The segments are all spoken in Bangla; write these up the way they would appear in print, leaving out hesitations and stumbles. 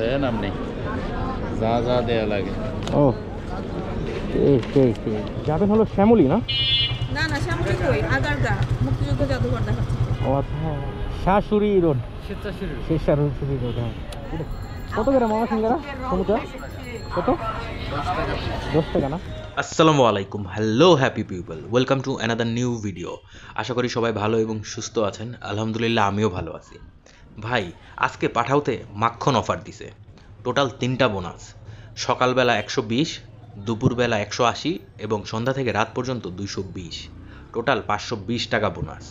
দেন আপনি যা যা দেয়া লাগে। ও ঠিক যাবেন হলো শ্যামলী না? না না শ্যামলী কই আগারগা মুক্তিযুদ্ধ জাদুঘর দেখাচ্ছে। ও আচ্ছা হ্যাঁ, শাশুড়ি রোড, শাশুড়ি রোড। হ্যাঁ কত করে মামা সিঙ্গারা সমুদ্র? কত? 10 টাকা না? আসসালামু আলাইকুম, hello happy people, welcome to another new video. আশা করি সবাই ভালো এবং সুস্থ আছেন। আলহামদুলিল্লাহ আমিও ভালো আছি। ভাই আজকে পাঠাওতে মাখন অফার দিছে, টোটাল 3টা বোনাস। সকালবেলা 120, দুপুরবেলা 180 এবং সন্ধ্যা থেকে রাত পর্যন্ত 220, টোটাল 520 টাকা বোনাস।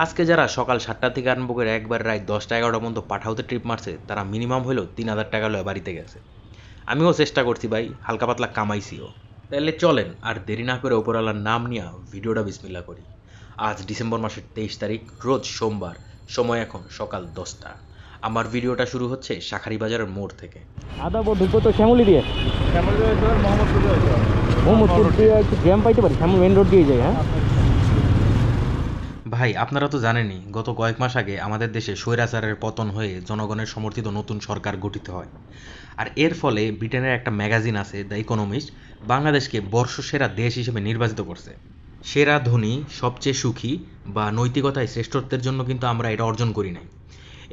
আজকে যারা সকাল 7টা থেকে আরম্ভ করে একবার রাত 10টা 11টা পর্যন্ত পাঠাওতে ট্রিপ মারছে তারা মিনিমাম হলেও 3000 টাকা লয়ে বাড়িতে গেছে। আমিও চেষ্টা করছি ভাই, হালকা পাতলা কামাইছিও। তাহলে চলেন আর দেরি না করে ওপরওয়ালার নাম নিয়ে ভিডিওটা বিসমিল্লাহ করি। আজ ডিসেম্বর মাসের 23 তারিখ, রোজ সোমবার, সময় এখন সকাল 10টা। আমার ভিডিওটা শুরু হচ্ছে শাখারি বাজারের মোড় থেকে। আদা বড় ঢুকবো তো শ্যামলী দিয়ে, মোহাম্মদপুর দিয়ে একটু জ্যাম পাইতে পারি, শ্যামল মেন রোড দিয়ে যাই। হ্যাঁ ভাই আপনারা তো জানেনই, গত কয়েক মাস আগে আমাদের দেশে স্বৈরাচারের পতন হয়ে জনগণের সমর্থিত নতুন সরকার গঠিত হয়। আর এর ফলে ব্রিটেনের একটা ম্যাগাজিন আছে দ্য ইকোনমিস্ট বাংলাদেশকে বর্ষসেরা দেশ হিসেবে নির্বাচিত করছে। সেরা ধনী, সবচেয়ে সুখী বা নৈতিকতায় শ্রেষ্ঠত্বের জন্য কিন্তু আমরা এটা অর্জন করি নাই।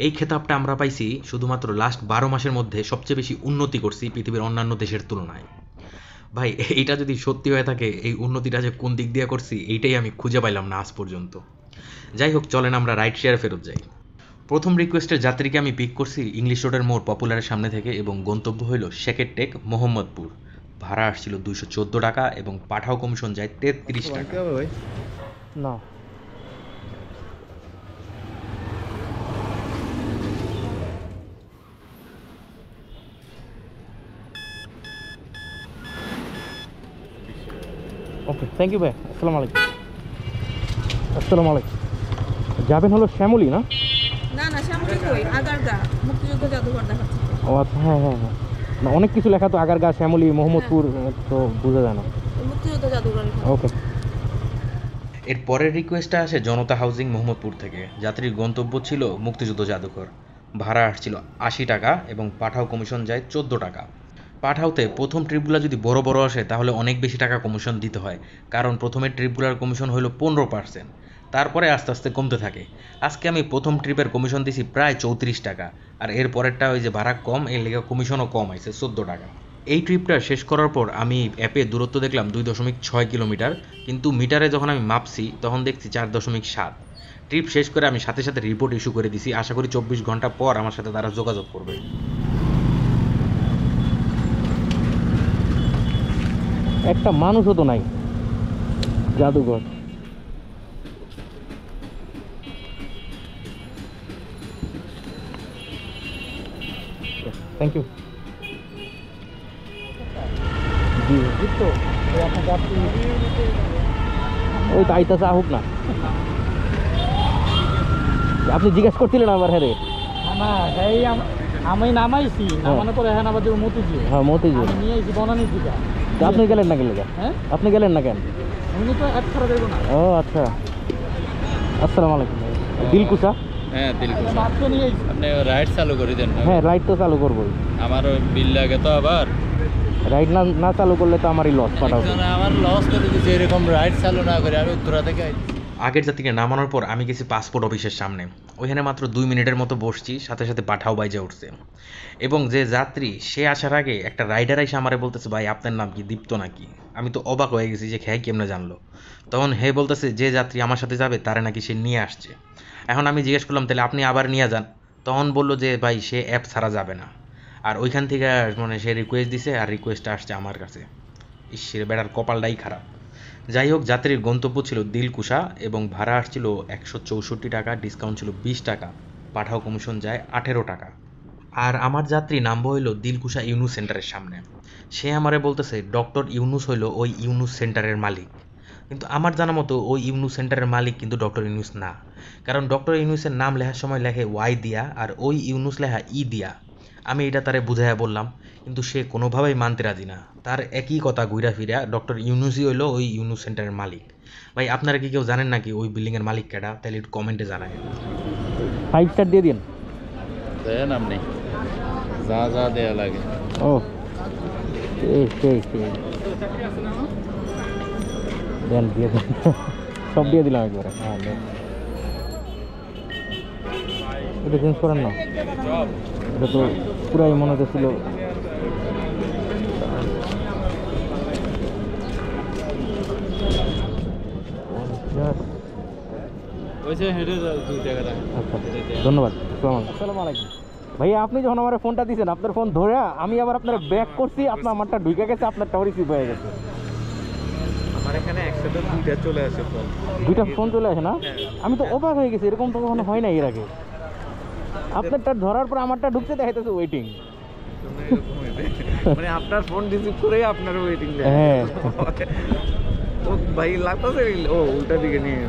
এই খেতাবটা আমরা পাইছি শুধুমাত্র লাস্ট 12 মাসের মধ্যে সবচেয়ে বেশি উন্নতি করছি পৃথিবীর অন্যান্য দেশের তুলনায়। ভাই এইটা যদি সত্যি হয়ে থাকে, এই উন্নতিটা যে কোন দিক দিয়ে করছি এইটাই আমি খুঁজে পাইলাম না আজ পর্যন্ত। যাই হোক, চলেন আমরা রাইড শেয়ারে ফেরত যাই। প্রথম রিকোয়েস্টের যাত্রীকে আমি পিক করছি ইংলিশ রোডের মোড় পপুলারের সামনে থেকে এবং গন্তব্য হইল শেখের টেক মোহাম্মদপুর। ভাড়া আসছিল 214 টাকা এবং পাঠাও কমিশন যায় 33 টাকা। ভাই না ওকে, থ্যাংক ইউ ভাই। আসসালামু আলাইকুম। যাবেন হলো শ্যামলী না? না না শ্যামলী কই আগারগা মুক্তিযুদ্ধ জাদুঘর দেখাচ্ছে। ও আচ্ছা হ্যাঁ না, অনেক কিছু লেখা তো, আগারগা, শ্যামলী, মোহাম্মদপুর, তো বোঝা যায় না। মুক্তিযুদ্ধ জাদুঘর। ওকে। এর পরের রিকোয়েস্টটা আসে জনতা হাউজিং মোহাম্মদপুর থেকে। যাত্রীর গন্তব্য ছিল মুক্তিযুদ্ধ জাদুঘর। ভাড়া আসছিল 80 টাকা এবং পাঠাও কমিশন যায় 14 টাকা। পাঠাওতে প্রথম ট্রিপগুলো যদি বড় বড় আসে তাহলে অনেক বেশি টাকা কমিশন দিতে হয়, কারণ প্রথমের ট্রিপগুলোর কমিশন হলো 15%, তারপরে আস্তে আস্তে কমতে থাকে। আজকে আমি প্রথম ট্রিপের কমিশন দিছি প্রায় 34 টাকা, আর এর পরেরটা ওই যে ভাড়া কম, এর লেগে কমিশনও কম আইছে 14 টাকা। এই ট্রিপটা শেষ করার পর আমি অ্যাপে দূরত্ব দেখলাম 2.6 কিলোমিটার, কিন্তু মিটারে যখন আমি মাপছি তখন দেখছি 4.7। ট্রিপ শেষ করে আমি সাথে সাথে রিপোর্ট ইস্যু করে দিছি। আশা করি 24 ঘন্টা পর আমার সাথে তারা যোগাযোগ করবে। একটা মানুষও তো নাই জাদুঘর। Thank you. ওই তো আইতাছে, আহুক না। আপনি জিজ্ঞেস করছিলেন আবার? হ্যাঁ রে, আমি নামাইছি, নামানোর পরে হ্যাঁ আবার মতিঝিল। হ্যাঁ মতিঝিল নিয়ে এসেছি বনানী থেকে। আপনি গেলেন না? গেলে হ্যাঁ আপনি গেলেন না কেন? আমি তো এক ছাড়া দেবো না। ও আচ্ছা, আসসালামু আলাইকুম। দিলকুশা? হ্যাঁ দিলকুশা। ভাত তো নিয়ে এসেছি। আপনি রাইড চালু করে দেন না? হ্যাঁ রাইড তো চালু করবোই। আমারও বিল লাগে তো আবার। রাইড না চালু করলে তো আমারই লস। পাঠাবো একজন আমার লস করে দিচ্ছে এরকম রাইড চালু না করে। আমি উত্তরা থেকে আগের যাত্রীকে নামানোর পর আমি গেছি পাসপোর্ট অফিসের সামনে। ওইখানে মাত্র 2 মিনিটের মতো বসছি, সাথে সাথে পাঠাও বাইজে উঠছে। এবং যে যাত্রী সে আসার আগে একটা রাইডার এসে আমারে বলতেছে, ভাই আপনার নাম কি, দীপ্ত নাকি? আমি তো অবাক হয়ে গেছি যে হ্যাঁ কেমনে জানলো। তখন হে বলতেছে যে যাত্রী আমার সাথে যাবে তারে নাকি সে নিয়ে আসছে। এখন আমি জিজ্ঞেস করলাম তাহলে আপনি আবার নিয়ে যান। তখন বললো যে ভাই সে অ্যাপ ছাড়া যাবে না। আর ওইখান থেকে মানে সে রিকোয়েস্ট দিছে, আর রিকোয়েস্টটা আসছে আমার কাছে। ইসের বেটার কপালটাই খারাপ। যাই হোক, যাত্রীর গন্তব্য ছিল দিলকুশা এবং ভাড়া আসছিল 164 টাকা, ডিসকাউন্ট ছিল 20 টাকা, পাঠাও কমিশন যায় 18 টাকা। আর আমার যাত্রী নামবো হইল দিলকুশা ইউনুস সেন্টারের সামনে। সে আমারে বলতেছে ডক্টর ইউনুস হইল ওই ইউনুস সেন্টারের মালিক। কিন্তু আমার জানা মতো ওই ইউনুস সেন্টারের মালিক কিন্তু ডক্টর ইউনুস না, কারণ ডক্টর ইউনুসের নাম লেখার সময় লেখে ওয়াই দিয়া আর ওই ইউনুস লেখা ই দিয়া। আমি এটা তারে বুঝাইয়া বললাম, কিন্তু সে কোনোভাবেই মানতে রাজি না। তার একই কথা ঘুরা ফিরা, ডক্টর ইউনুসই হইলো ওই ইউনুস সেন্টারের মালিক। ভাই আপনারা কি কেউ জানেন নাকি ওই বিল্ডিংয়ের মালিক কেডা? তাহলে একটু কমেন্টে জানায়। 5 স্টার দিয়ে দিন। দেন আপনি যা যা দেয়া লাগে। ও সেই দেন দিয়ে দেন, সব দিয়ে দিলাম একবারে। হ্যাঁ দেন, এটা চেঞ্জ করেন না, এটা তো পুরাই মনে হচ্ছিল। ওইসে হেঁটে 2 টাকা রাখ। আচ্ছা ধন্যবাদ। আসসালামু আলাইকুম ভাইয়া, আপনি যখন আমার ফোনটা দিয়েছেন, আপনার ফোন ধরে আমি আবার আপনার ব্যাক করছি, আপনার আমারটা ঢুকে গেছে, আপনারটা রিসিভ হয়ে গেছে। আমার এখানে একসাথে 2টা চলে আসে ফোন। 2টা ফোন চলে আসে না? আমি তো অবাক হয়ে গেছি, এরকম তো কখনো হয় না এর আগে। আপনারটা ধরার পর আমারটা ঢুকছে, দেখাইতেছে ওয়েটিং। মানে আপনার ফোন রিসিভ করেই আপনার ওয়েটিং দেয়। হ্যাঁ তো ভাই লাগতাছে ও উল্টা দিকে নিয়ে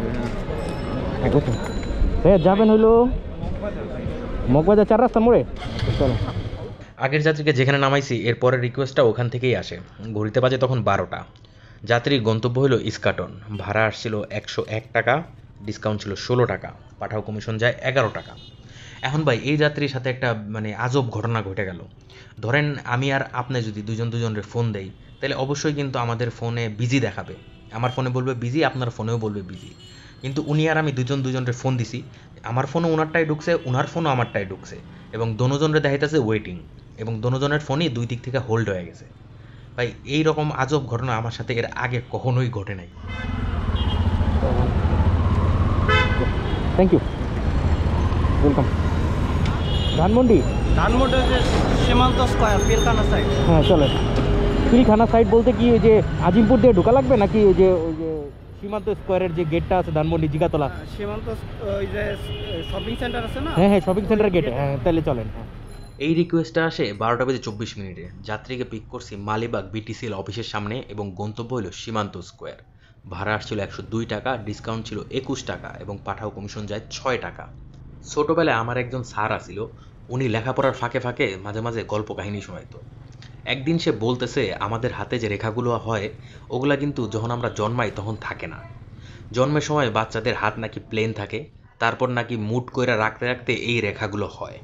ভাইয়া যাবেন হইলো মগবাজার 4 রাস্তা মোড়ে। চলো। আগের যাত্রীকে যেখানে নামাইছি এর পরের রিকোয়েস্টটা ওখান থেকেই আসে। ঘড়িতে বাজে তখন 12টা। যাত্রীর গন্তব্য হলো ইস্কাটন। ভাড়া আসছিল 101 টাকা, ডিসকাউন্ট ছিল 16 টাকা, পাঠাও কমিশন যায় 11 টাকা। এখন ভাই এই যাত্রীর সাথে একটা মানে আজব ঘটনা ঘটে গেল। ধরেন আমি আর আপনি যদি দুজনের ফোন দেই, তাহলে অবশ্যই কিন্তু আমাদের ফোনে বিজি দেখাবে। আমার ফোনে বলবে বিজি, আপনার ফোনেও বলবে বিজি। কিন্তু উনি আর আমি দুজনের ফোন দিছি, আমার ফোনও ওনারটাই ঢুকছে, ওনার ফোনও আমারটাই ঢুকছে, এবং দোনোজনের দেখাইতেছে ওয়েটিং, এবং দোনোজনের ফোনই 2 দিক থেকে হোল্ড হয়ে গেছে। ভাই এই রকম আজব ঘটনা আমার সাথে এর আগে কখনোই ঘটে নাই। Thank you, welcome. ধানমন্ডি সীমান্ত স্কয়ার পিলখানা সাইড। হ্যাঁ চলেন। পিলখানা সাইড বলতে কি ওই যে আজিমপুর দিয়ে ঢোকা লাগবে, নাকি ওই যে সীমান্ত স্কোয়ারের যে গেটটা আছে ধানমন্ডি জিগাতলা? সীমান্ত ওই যে শপিং সেন্টার আছে না? হ্যাঁ শপিং সেন্টারের গেটে। হ্যাঁ তাহলে চলেন। হ্যাঁ এই রিকোয়েস্টটা আসে 12:24 যাত্রীকে পিক করছি মালিবাগ বিটিসিএল অফিসের সামনে, এবং গন্তব্য হলো সীমান্ত স্কোয়ার। ভাড়া আসছিল 102 টাকা, ডিসকাউন্ট ছিল 21 টাকা, এবং পাঠাও কমিশন যায় 6 টাকা। ছোটোবেলায় আমার একজন স্যার আছিল, উনি লেখাপড়ার ফাঁকে ফাঁকে মাঝে মাঝে গল্প কাহিনী শোনাইতো। একদিন সে বলতেছে আমাদের হাতে যে রেখাগুলো হয় ওগুলা কিন্তু যখন আমরা জন্মাই তখন থাকে না। জন্মের সময় বাচ্চাদের হাত নাকি প্লেন থাকে, তারপর নাকি মুট কইরা রাখতে রাখতে এই রেখাগুলো হয়।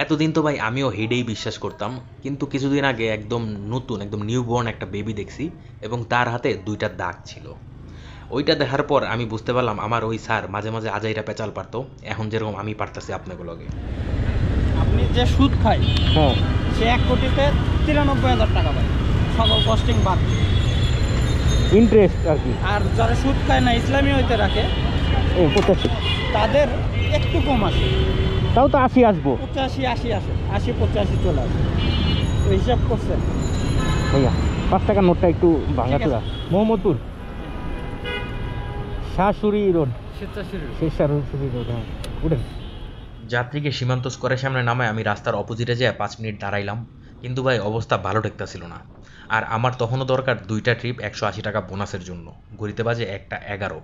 এতদিন তো ভাই আমিও হেডেই বিশ্বাস করতাম, কিন্তু কিছুদিন আগে একদম নিউবর্ন একটা বেবি দেখছি, এবং তার হাতে 2টা দাগ ছিল। ওইটা দেখার পর আমি বুঝতে পারলাম আমার ওই স্যার মাঝে মাঝে আজাইরা পেঁচাল পারতো, এখন যেরকম আমি পারতাছি আপনাগুলোকে। আপনি যে সুদ খায় হ্যাঁ সে 1 কোটিতে 93,000 টাকা পায়, সকল কস্টিং বাদ। ইন্টারেস্ট আর কি। আর যারা সুদ খায় না, ইসলামী হইতে রাখে, 85, তাদের একটু কম আসে। তাও তো 80 আসবো 85 80 আসে, 80 85 চলে আসে। তো হিসাব করছেন ভাইয়া। 5 টাকার নোটটা একটু ভাঙাচোরা। মোহাম্মদপুর শাশুড়ি রোড, শাশুড়ি রোড। হ্যাঁ উঠেন। যাত্রীকে সীমান্ত স্কোয়ারের সামনে নামায় আমি রাস্তার অপোজিটে যেয়ে 5 মিনিট দাঁড়াইলাম, কিন্তু ভাই অবস্থা ভালো ঠেকতেছিল না। আর আমার তখনও দরকার 2টা ট্রিপ 180 টাকা বোনাসের জন্য। ঘড়িতে বাজে 1:11।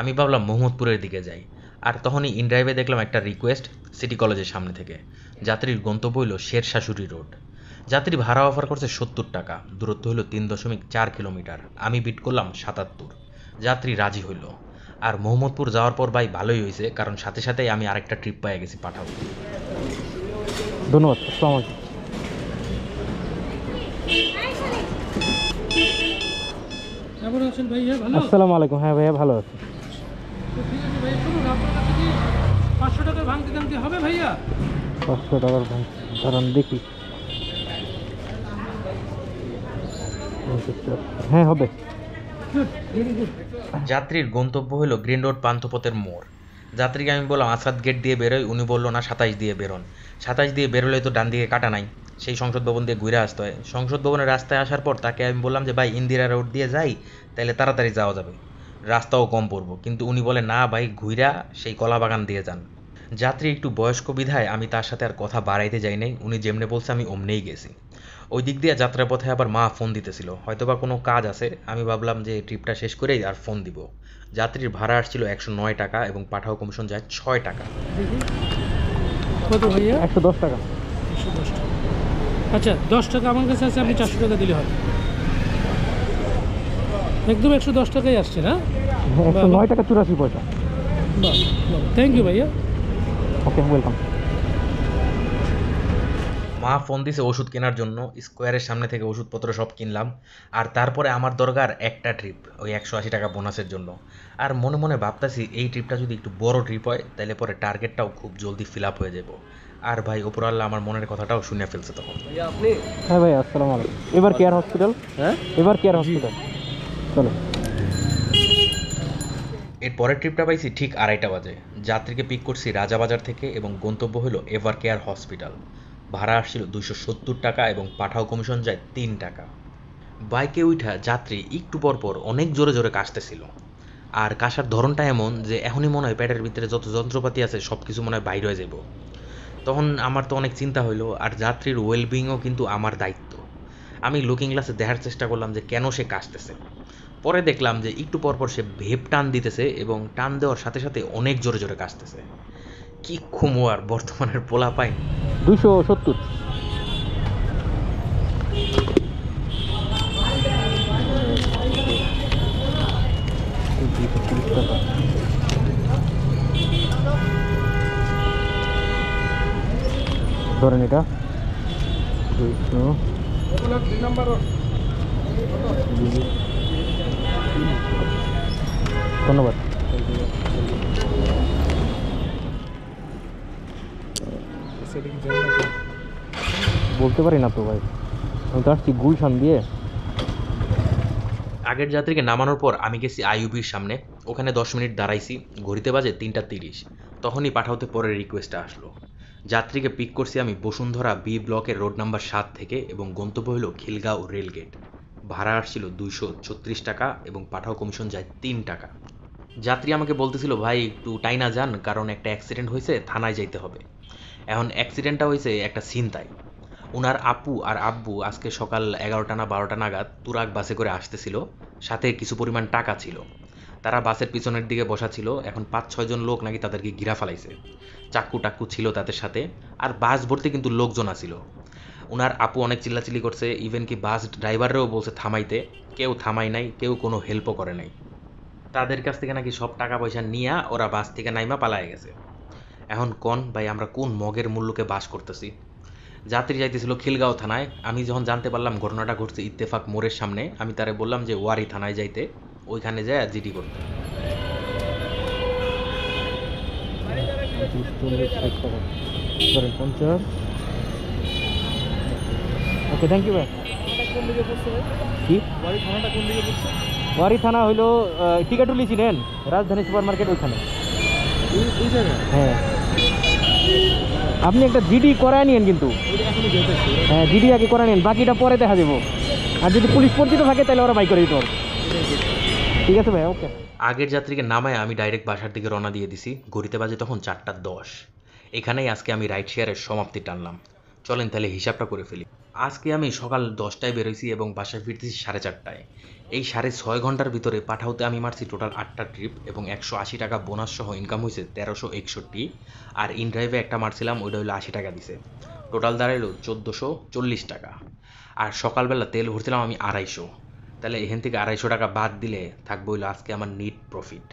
আমি ভাবলাম মোহাম্মদপুরের দিকে যাই, আর তখনই ইনড্রাইভে দেখলাম একটা রিকোয়েস্ট সিটি কলেজের সামনে থেকে। যাত্রীর গন্তব্য হইল শের শাশুড়ি রোড। যাত্রী ভাড়া অফার করছে 70 টাকা, দূরত্ব হলো 3.4 কিলোমিটার। আমি বিট করলাম 77। যাত্রী রাজি হইল। আর মোহাম্মদপুর যাওয়ার পর ভাই ভালোই হয়েছে, কারণ সাথে সাথেই আমি আরেকটা ট্রিপ পেয়ে গেছি পাঠাও। ধন্যবাদ। আসসালামু আলাইকুম। কেমন আছেন ভাইয়া? ভালো? আসসালামু আলাইকুম। হ্যাঁ ভাইয়া ভালো আছি। তো ঠিক আছে ভাই, শুনুন, আপনার কাছে কি 500 টাকার ভাঙতি দামটি হবে ভাইয়া? 500 টাকার ভাই, কারণ দেখি। হ্যাঁ হবে। যাত্রীর গন্তব্য হলো গ্রিন রোড পান্থপথের মোড়। যাত্রীকে আমি বললাম আসাদ গেট দিয়ে বেরোয়, উনি বললো না 27 দিয়ে বেরোন। 27 দিয়ে বেরোলে তো ডান দিকে কাটা নাই, সেই সংসদ ভবন দিয়ে ঘুরে আসতে হয়। সংসদ ভবনের রাস্তায় আসার পর তাকে আমি বললাম যে ভাই ইন্দিরা রোড দিয়ে যাই, তাহলে তাড়াতাড়ি যাওয়া যাবে, রাস্তাও কম পড়বো। কিন্তু উনি বলে না ভাই ঘুইরা সেই কলা বাগান দিয়ে যান। যাত্রী একটু বয়স্ক বিধায় আমি তার সাথে আর কথা বাড়াইতে যাই নাই, উনি যেমনে বলছে আমি অমনেই গেছি। ওই দিক দিয়ে যাত্রার পথে আবার মা ফোন দিতেছিল, হয়তোবা কোনো কাজ আছে। আমি ভাবলাম যে ট্রিপটা শেষ করেই আর ফোন দিব। যাত্রীর ভাড়া আসছিল 109 টাকা, এবং পাঠাও কমিশন যায় 6 টাকা। কত ভাইয়া? 110 টাকা। 110 টাকা। আচ্ছা 10 টাকা আমার কাছে আছে, আপনি 400 টাকা দিলে হবে। একদম 110 টাকাই আসছে না? 109 টাকা 84 পয়সা। বাহ, থ্যাংক ইউ ভাইয়া। Okay welcome. মা ফোন দিছে ওষুধ কেনার জন্য, স্কোয়ারের সামনে থেকে ওষুধপত্র সব কিনলাম। আর তারপরে আমার দরকার একটা ট্রিপ, ওই 180 টাকা বোনাসের জন্য। আর মনে মনে ভাবতাছি এই ট্রিপটা যদি একটু বড় ট্রিপ হয় তাহলে পরে টার্গেটটাও খুব জলদি ফিল আপ হয়ে যাব। আর ভাই উপরওয়ালা আমার মনের কথাটাও শুনে ফেলছে তখন। হ্যাঁ ভাই, আসসালামু আলাইকুম। এবার কেয়ার হসপিটাল, হ্যাঁ এবার কেয়ার হসপিটাল, চলো। এর পরের ট্রিপটা পাইছি ঠিক 2:30 বাজে। যাত্রীকে পিক করছি রাজাবাজার থেকে এবং গন্তব্য হলো এভার কেয়ার হসপিটাল। ভাড়া আসছিল 270 টাকা এবং পাঠাও কমিশন যায় 3 টাকা। বাইকে উঠা যাত্রী একটু পর পর অনেক জোরে জোরে কাশতেছিল। আর কাশার ধরনটা এমন যে এখনই মনে হয় পেটের ভিতরে যত যন্ত্রপাতি আছে সব কিছু মনে হয় বাইরে হয়ে যাব। তখন আমার তো অনেক চিন্তা হইলো, আর যাত্রীর ওয়েলবিংও কিন্তু আমার দায়িত্ব। আমি লুকিং গ্লাসে দেখার চেষ্টা করলাম যে কেন সে কাশতেছে। পরে দেখলাম যে একটু পরপর সে ভেপ টান দিতেছে এবং টান দেওয়ার সাথে সাথে অনেক জোরে জোরে কাশতেছে। কি খুমো আর বর্তমানের পোলা পাই। 270। ধরেন এটা 200। ধন্যবাদ। বলতে পারি না তো ভাই, আমি তো আসছি গুলশান দিয়ে। আগের যাত্রীকে নামানোর পর আমি গেছি আইইউবির সামনে। ওখানে 10 মিনিট দাঁড়াইছি, ঘড়িতে বাজে 3:30। তখনই পাঠাওতে পরের রিকোয়েস্টটা আসলো। যাত্রীকে পিক করছি আমি বসুন্ধরা বি ব্লকের রোড নাম্বার 7 থেকে এবং গন্তব্য হলো খিলগাঁও রেলগেট। ভাড়া আসছিল 236 টাকা এবং পাঠাও কমিশন যায় 3 টাকা। যাত্রী আমাকে বলতেছিল ভাই একটু টাইনা যান, কারণ একটা অ্যাক্সিডেন্ট হয়েছে, থানায় যাইতে হবে। এখন অ্যাক্সিডেন্টটা হয়েছে একটা ছিনতাই। ওনার আপু আর আব্বু আজকে সকাল 11টা না 12টা নাগাদ তুরাগ বাসে করে আসতেছিল, সাথে কিছু পরিমাণ টাকা ছিল। তারা বাসের পিছনের দিকে বসা ছিল। এখন 5-6 জন লোক নাকি তাদেরকে ঘিরা ফেলাইছে, চাক্কু টাক্কু ছিল তাদের সাথে। আর বাস ভর্তি কিন্তু লোকজন আছিল। ওনার আপু অনেক চিল্লাচিল্লি করছে, ইভেন কি বাস ড্রাইভাররাও বলছে থামাইতে, কেউ থামাই নাই, কেউ কোনো হেল্পও করে নাই। তাদের কাছ থেকে নাকি সব টাকা পয়সা নিয়ে ওরা বাস থেকে নাইমা পালায় গেছে। এখন কোন ভাই আমরা কোন মগের মূল্যকে বাস করতেছি। যাত্রী যাইতেছিল খিলগাঁও থানায়। আমি যখন জানতে পারলাম ঘটনাটা ঘটছে ইত্তেফাক মোড়ের সামনে, আমি তারে বললাম যে ওয়ারি থানায় যাইতে, ওইখানে যায় জিডি করতে। ওকে, থ্যাংক ইউ ভাই। কি ওয়ারি থানা হইলো টিকাটুলি চিনেন, রাজধানী সুপার মার্কেট ওইখানে। হ্যাঁ, আপনি একটা জিডি করায় নিয়েন কিন্তু। হ্যাঁ, জিডি আগে করায় নিন, বাকিটা পরে দেখা যাবো। আর যদি পুলিশ পরিচিত থাকে তাহলে ওরা বাই করে দিতে পারবে। ঠিক আছে ভাই, ওকে। আগের যাত্রীকে নামায় আমি ডাইরেক্ট বাসার দিকে রওনা দিয়ে দিছি। ঘড়িতে বাজে তখন 4:10। এখানেই আজকে আমি রাইড শেয়ারের সমাপ্তি টানলাম। চলেন তাহলে হিসাবটা করে ফেলি। আজকে আমি সকাল 10টায় বেরোইছি এবং বাসায় ফিরতেছি 4:30টায়। এই 6.5 ঘন্টার ভিতরে পাঠাওতে আমি মারছি টোটাল 8টা ট্রিপ এবং 180 টাকা বোনাস সহ ইনকাম হয়েছে 1361। আর ইন ড্রাইভে একটা মারছিলাম, ওইটা হলো 80 টাকা দিছে। টোটাল দাঁড়াইলো 1440 টাকা। আর সকালবেলা তেল ভরছিলাম আমি 250। তাহলে এখান থেকে 250 টাকা বাদ দিলে থাকবে হইলো আজকে আমার নিট প্রফিট।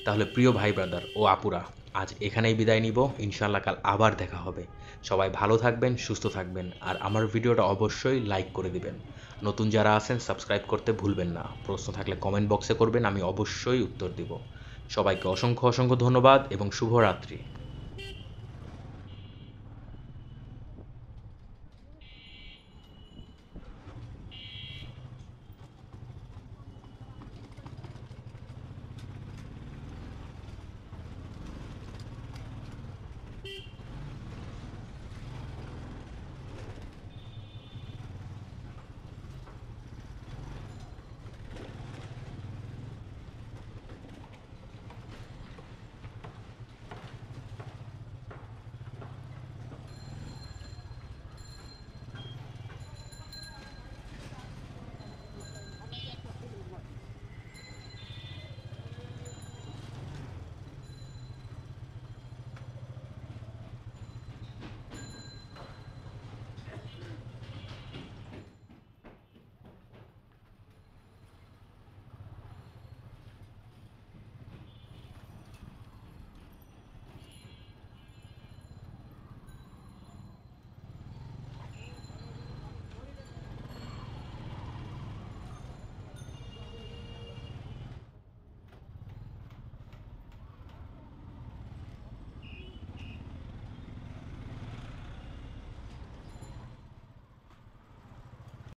তাহলে প্রিয় ভাই ব্রাদার ও আপুরা, আজ এখানেই বিদায় নিব। ইনশাআল্লাহ কাল আবার দেখা হবে। সবাই ভালো থাকবেন, সুস্থ থাকবেন, আর আমার ভিডিওটা অবশ্যই লাইক করে দিবেন। নতুন যারা আছেন সাবস্ক্রাইব করতে ভুলবেন না। প্রশ্ন থাকলে কমেন্ট বক্সে করবেন, আমি অবশ্যই উত্তর দিব। সবাইকে অসংখ্য অসংখ্য ধন্যবাদ এবং শুভরাত্রি।